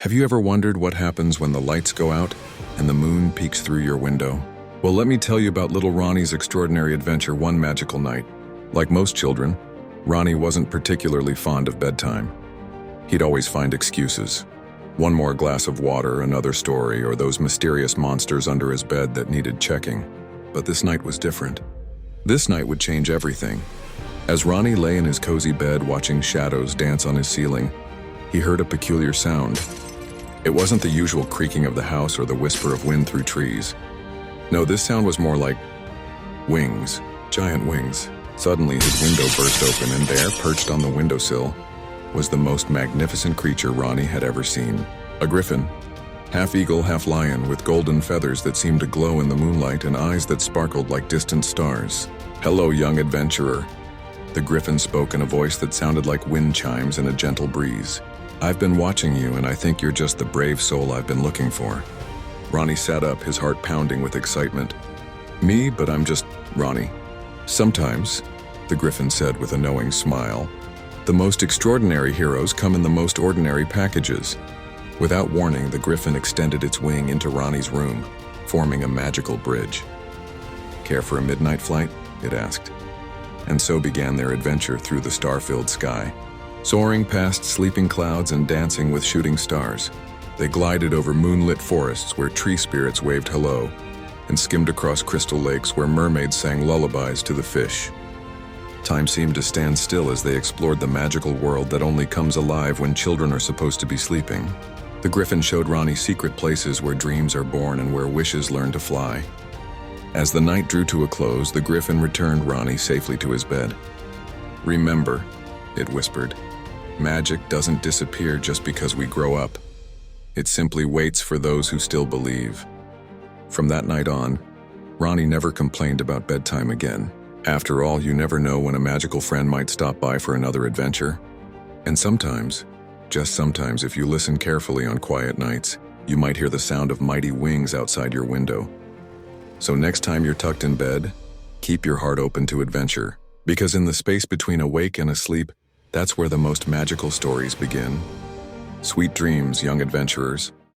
Have you ever wondered what happens when the lights go out and the moon peeks through your window? Well, let me tell you about little Ronnie's extraordinary adventure one magical night. Like most children, Ronnie wasn't particularly fond of bedtime. He'd always find excuses. One more glass of water, another story, or those mysterious monsters under his bed that needed checking. But this night was different. This night would change everything. As Ronnie lay in his cozy bed watching shadows dance on his ceiling, he heard a peculiar sound. It wasn't the usual creaking of the house or the whisper of wind through trees. No, this sound was more like wings, giant wings. Suddenly, his window burst open, and there, perched on the windowsill, was the most magnificent creature Ronnie had ever seen. A griffin, half eagle, half lion, with golden feathers that seemed to glow in the moonlight and eyes that sparkled like distant stars. "Hello, young adventurer," the griffin spoke in a voice that sounded like wind chimes in a gentle breeze. "I've been watching you, and I think you're just the brave soul I've been looking for." Ronnie sat up, his heart pounding with excitement. "Me? But I'm just Ronnie." "Sometimes," the griffin said with a knowing smile, "the most extraordinary heroes come in the most ordinary packages." Without warning, the griffin extended its wing into Ronnie's room, forming a magical bridge. "Care for a midnight flight?" it asked. And so began their adventure through the star-filled sky. Soaring past sleeping clouds and dancing with shooting stars, they glided over moonlit forests where tree spirits waved hello, and skimmed across crystal lakes where mermaids sang lullabies to the fish. Time seemed to stand still as they explored the magical world that only comes alive when children are supposed to be sleeping. The griffin showed Ronnie secret places where dreams are born and where wishes learn to fly. As the night drew to a close, the griffin returned Ronnie safely to his bed. "Remember," it whispered, "magic doesn't disappear just because we grow up. It simply waits for those who still believe." From that night on, Ronnie never complained about bedtime again. After all, you never know when a magical friend might stop by for another adventure. And sometimes, just sometimes, if you listen carefully on quiet nights, you might hear the sound of mighty wings outside your window. So next time you're tucked in bed, keep your heart open to adventure, because in the space between awake and asleep, that's where the most magical stories begin. Sweet dreams, young adventurers.